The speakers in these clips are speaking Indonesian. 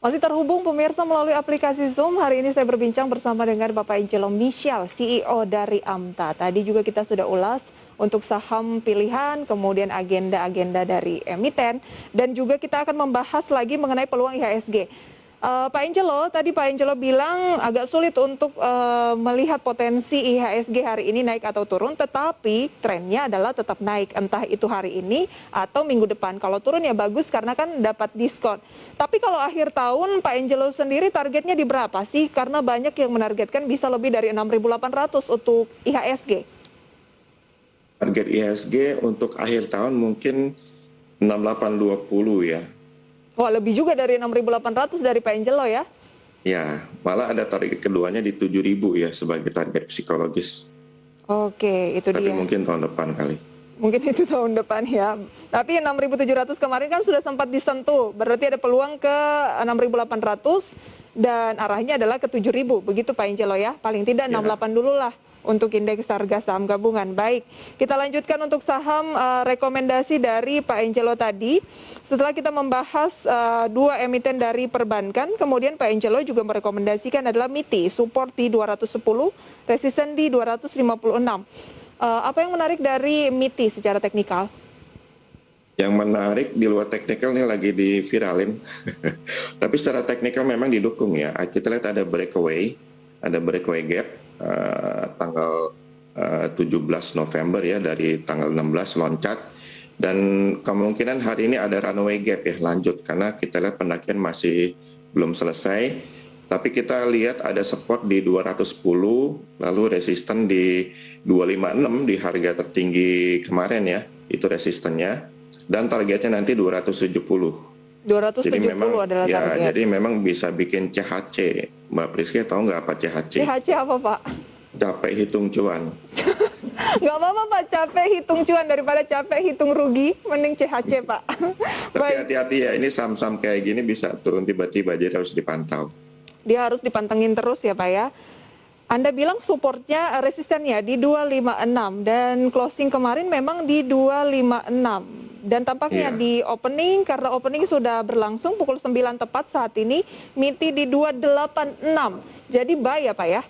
Masih terhubung pemirsa melalui aplikasi Zoom. Hari ini saya berbincang bersama dengan Bapak Angelo Michel, CEO dari Amta. Tadi juga kita sudah ulas untuk saham pilihan, kemudian agenda-agenda dari emiten, dan juga kita akan membahas lagi mengenai peluang IHSG. Pak Angelo, tadi Pak Angelo bilang agak sulit untuk melihat potensi IHSG hari ini naik atau turun, tetapi trennya adalah tetap naik, entah itu hari ini atau minggu depan. Kalau turun ya bagus karena kan dapat diskon. Tapi kalau akhir tahun Pak Angelo sendiri targetnya di berapa sih? Karena banyak yang menargetkan bisa lebih dari 6.800 untuk IHSG. Target IHSG untuk akhir tahun mungkin 6820 ya. Wah, lebih juga dari 6.800 dari Pak Angelo ya. Ya, malah ada target keduanya di 7000 ya sebagai target psikologis. Oke, itu Tapi dia. mungkin tahun depan kali. Mungkin itu tahun depan ya. Tapi 6.700 kemarin kan sudah sempat disentuh. Berarti ada peluang ke 6.800 dan arahnya adalah ke 7.000. Begitu Pak Angelo ya. Paling tidak 68 dulu lah untuk indeks harga saham gabungan. Baik, kita lanjutkan untuk saham rekomendasi dari Pak Angelo tadi. Setelah kita membahas dua emiten dari perbankan, kemudian Pak Angelo juga merekomendasikan adalah MITI, support di 210, resisten di 256. Apa yang menarik dari MITI secara teknikal? Yang menarik di luar teknikal ini lagi diviralin. Tapi secara teknikal memang didukung ya. Kita lihat ada breakaway gap tanggal 17 November ya, dari tanggal 16 loncat, dan kemungkinan hari ini ada runway gap ya, lanjut, karena kita lihat pendakian masih belum selesai. Tapi kita lihat ada support di 210, lalu resisten di 256 di harga tertinggi kemarin ya, itu resistennya, dan targetnya nanti 270. 270 Jadi memang adalah ya, target. jadi memang bisa bikin CHC. Mbak Priska tahu nggak apa CHC? CHC apa Pak? Capek hitung cuan. Nggak apa-apa Pak, capek hitung cuan daripada capek hitung rugi, mending CHC Pak. Tapi hati-hati ya, ini saham-saham kayak gini bisa turun tiba-tiba, jadi harus dipantau. Dia harus dipantengin terus ya Pak ya. Anda bilang supportnya, resistennya di 256 dan closing kemarin memang di 256. Dan tampaknya di opening, karena opening sudah berlangsung pukul 9 tepat saat ini, MITI di 286. Jadi buy ya Pak ya?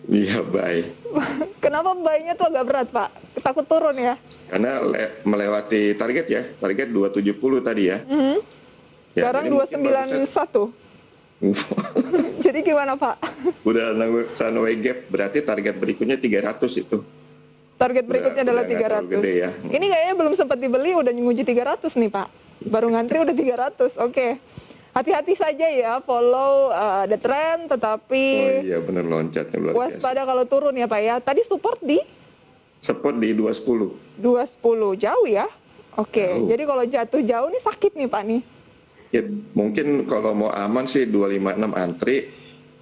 Iya, buy. Kenapa buy-nya tuh agak berat Pak? Takut turun ya? Karena melewati target ya, target 270 tadi ya. Sekarang 291. Jadi gimana Pak? Udah runway gap, berarti target berikutnya 300 itu. Target berikutnya adalah 300. Gede ya. Ini kayaknya belum sempat dibeli udah nguji 300 nih Pak. Baru ngantri udah 300. Oke. Hati-hati saja ya, follow the trend, tetapi Oh iya, bener, loncatnya luar biasa. waspada kalau turun ya Pak ya. Tadi support di 210. 210, jauh ya. Oke. Jadi kalau jatuh jauh nih sakit nih Pak nih. Ya, mungkin kalau mau aman sih 256 antri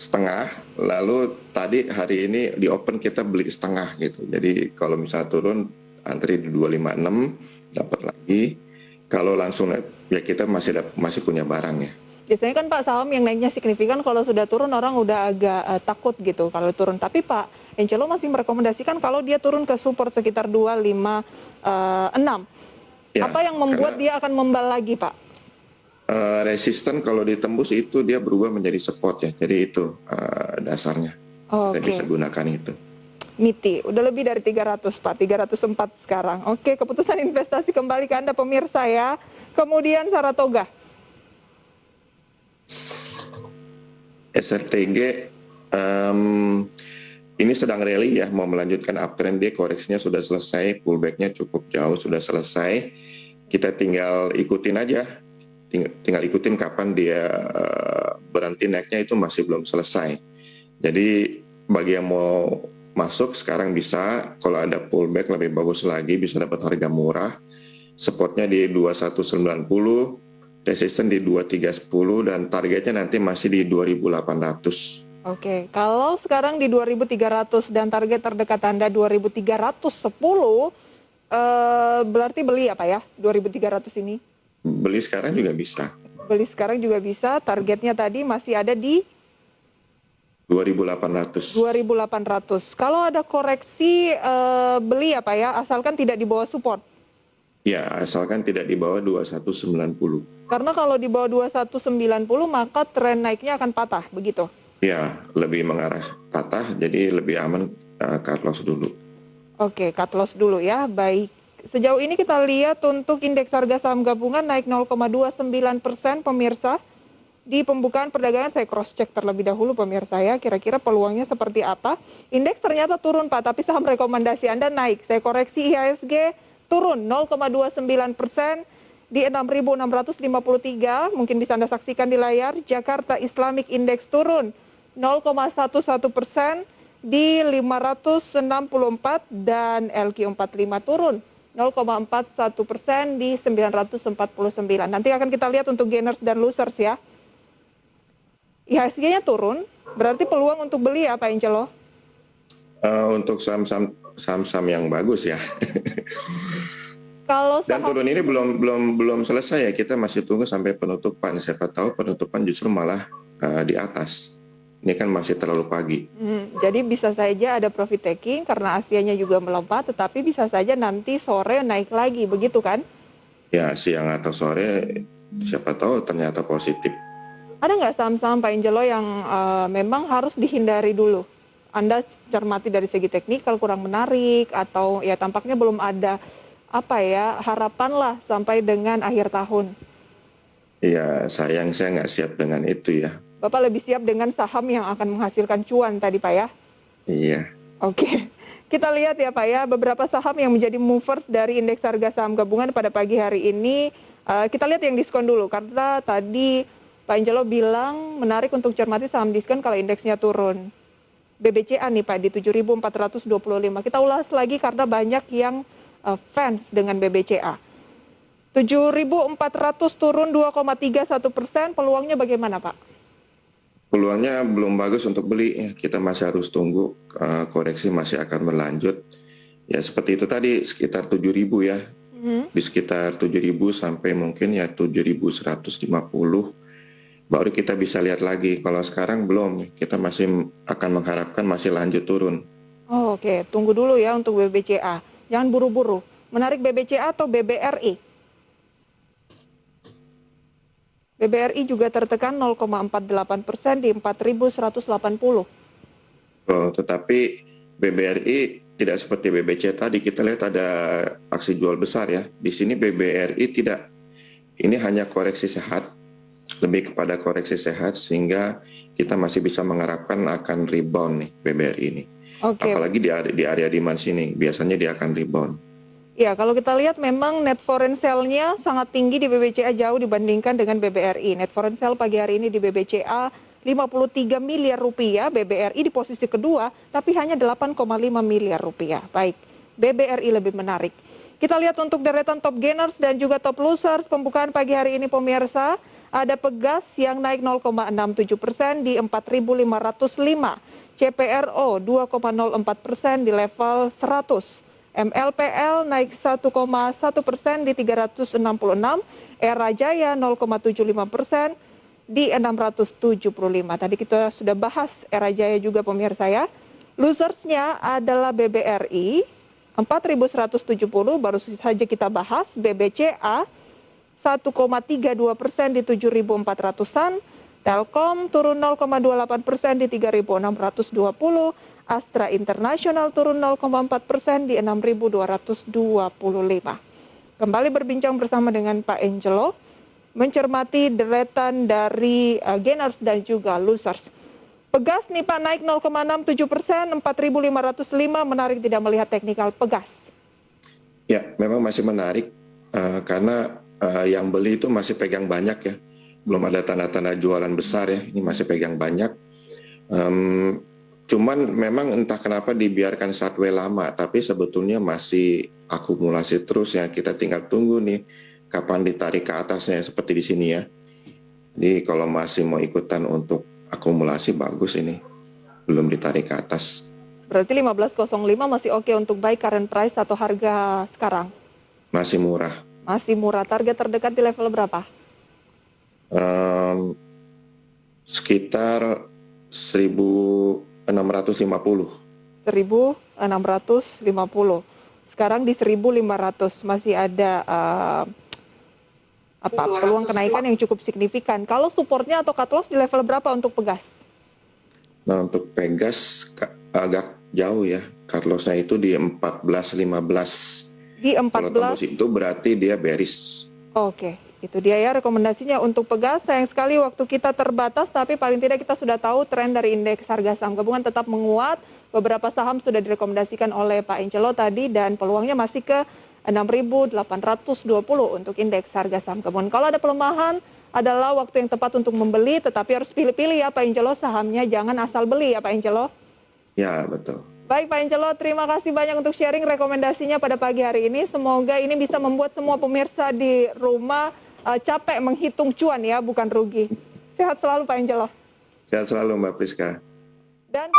setengah, lalu tadi hari ini di open kita beli setengah gitu. Jadi kalau misalnya turun antri di 256 dapat lagi. Kalau langsung ya kita masih punya barang ya. Biasanya kan Pak saham yang naiknya signifikan kalau sudah turun orang udah agak takut gitu kalau turun. Tapi Pak Angelo masih merekomendasikan kalau dia turun ke support sekitar 256. Ya, apa yang membuat dia akan membal lagi Pak? Resisten kalau ditembus itu dia berubah menjadi support ya. Jadi itu dasarnya. Kita bisa gunakan itu. MITI, udah lebih dari 300 Pak, 304 sekarang. Oke, keputusan investasi kembali ke Anda pemirsa ya. Kemudian Saratoga. SRTG ini sedang rally ya, mau melanjutkan uptrend, dia koreksinya sudah selesai, pullbacknya cukup jauh sudah selesai. Kita tinggal ikutin aja, tinggal ikutin kapan dia berhenti naiknya, itu masih belum selesai. Jadi bagi yang mau masuk sekarang bisa, kalau ada pullback lebih bagus lagi, bisa dapat harga murah. Supportnya di 2190, resisten di 2310, dan targetnya nanti masih di 2800. Oke, kalau sekarang di 2300 dan target terdekat Anda 2310, berarti beli apa ya 2300 ini? Beli sekarang juga bisa. Beli sekarang juga bisa, targetnya tadi masih ada di 2800. 2800. Kalau ada koreksi beli apa ya, asalkan tidak di bawah support. Ya, asalkan tidak di bawah 2190. Karena kalau di bawah 2190 maka tren naiknya akan patah, begitu? Ya, lebih mengarah patah, jadi lebih aman cut loss dulu. Oke, cut loss dulu ya. Baik. Sejauh ini kita lihat untuk indeks harga saham gabungan naik 0,29% pemirsa. Di pembukaan perdagangan saya cross check terlebih dahulu pemirsa ya, kira-kira peluangnya seperti apa. Indeks ternyata turun Pak, tapi saham rekomendasi Anda naik. Saya koreksi IHSG turun 0,29% di 6.653, mungkin bisa Anda saksikan di layar. Jakarta Islamic Index turun 0,11% di 564 dan LQ45 turun 0,41% di 949. Nanti akan kita lihat untuk gainers dan losers ya. IHSG-nya turun, berarti peluang untuk beli ya Pak Angelo? Untuk saham-saham yang bagus ya. Kalau Dan saham turun ini belum selesai ya, kita masih tunggu sampai penutupan. Siapa tahu penutupan justru malah di atas. Ini kan masih terlalu pagi. Jadi bisa saja ada profit taking karena Asianya juga melompat, tetapi bisa saja nanti sore naik lagi, begitu kan? Ya, siang atau sore siapa tahu ternyata positif. Ada nggak saham-saham Pak Angelo yang memang harus dihindari dulu? Anda cermati dari segi teknikal kurang menarik atau ya tampaknya belum ada harapan lah sampai dengan akhir tahun. Ya, sayang saya nggak siap dengan itu ya. Bapak lebih siap dengan saham yang akan menghasilkan cuan tadi Pak ya? Iya. Oke, kita lihat ya Pak ya, beberapa saham yang menjadi movers dari indeks harga saham gabungan pada pagi hari ini. Kita lihat yang diskon dulu, karena tadi Pak Angelo bilang menarik untuk cermati saham diskon kalau indeksnya turun. BBCA nih Pak di 7.425. Kita ulas lagi karena banyak yang fans dengan BBCA. 7.400 turun 2,31%, peluangnya bagaimana Pak? Peluangnya belum bagus untuk beli ya. Kita masih harus tunggu, koreksi masih akan berlanjut. Ya seperti itu tadi, sekitar 7.000 ya. Di sekitar 7.000 sampai mungkin ya 7.150. Baru kita bisa lihat lagi. Kalau sekarang belum, kita masih akan mengharapkan masih lanjut turun. Oh, oke, tunggu dulu ya untuk BBCA. Jangan buru-buru. Menarik BBCA atau BBRI? BBRI juga tertekan 0,48% di 4.180. Tetapi BBRI tidak seperti BBC tadi, kita lihat ada aksi jual besar ya. Di sini BBRI tidak. Ini hanya koreksi sehat, lebih kepada koreksi sehat sehingga kita masih bisa mengharapkan akan rebound nih BBRI ini. Oke. Apalagi di area demand sini, biasanya dia akan rebound. Ya, kalau kita lihat memang net foreign sale-nya sangat tinggi di BBCA jauh dibandingkan dengan BBRI. Net foreign sale pagi hari ini di BBCA 53 miliar rupiah, BBRI di posisi kedua, tapi hanya 8,5 miliar rupiah. Baik, BBRI lebih menarik. Kita lihat untuk deretan top gainers dan juga top losers pembukaan pagi hari ini pemirsa. Ada Pegas yang naik 0,67% di 4.505. CPRO 2,04% di level 100. MLPL naik 1,1% di 366, Era Jaya 0,75% di 675. Tadi kita sudah bahas Era Jaya juga pemirsa ya. Losersnya adalah BBRI 4.170, baru saja kita bahas. BBCA 1,32% di 7.400-an. Telkom turun 0,28% di 3.620. Astra International turun 0,4% di 6.225. Kembali berbincang bersama dengan Pak Angelo, mencermati deretan dari gainers dan juga losers. Pegas nih Pak naik 0,67%, 4.505, menarik tidak melihat teknikal Pegas. Ya, memang masih menarik karena yang beli itu masih pegang banyak ya. Belum ada tanda-tanda jualan besar ya, ini masih pegang banyak. Cuman memang entah kenapa dibiarkan sideways lama, tapi sebetulnya masih akumulasi terus ya. Kita tinggal tunggu nih kapan ditarik ke atasnya seperti di sini ya. Jadi kalau masih mau ikutan untuk akumulasi bagus ini, belum ditarik ke atas. Berarti 15.05 masih oke untuk buy current price atau harga sekarang? Masih murah. Masih murah. Target terdekat di level berapa? Sekitar 1.650. 1.650. sekarang di 1.500, masih ada peluang kenaikan yang cukup signifikan. Kalau supportnya atau cut loss di level berapa untuk Pegas? Nah, untuk Pegas agak jauh ya. Cut loss-nya itu di 14.15. Di Kalau tembus 14. itu berarti dia bearish. Oke, itu dia ya rekomendasinya untuk Pegas. Sayang sekali waktu kita terbatas, tapi paling tidak kita sudah tahu tren dari indeks harga saham gabungan tetap menguat. Beberapa saham sudah direkomendasikan oleh Pak Angelo tadi dan peluangnya masih ke 6.820 untuk indeks harga saham gabungan. Kalau ada pelemahan adalah waktu yang tepat untuk membeli, tetapi harus pilih-pilih ya Pak Angelo, sahamnya jangan asal beli ya Pak Angelo. Ya, betul. Baik Pak Angelo, terima kasih banyak untuk sharing rekomendasinya pada pagi hari ini. Semoga ini bisa membuat semua pemirsa di rumah capek menghitung cuan ya, bukan rugi. Sehat selalu Pak Angelo. Sehat selalu Mbak Priska. Dan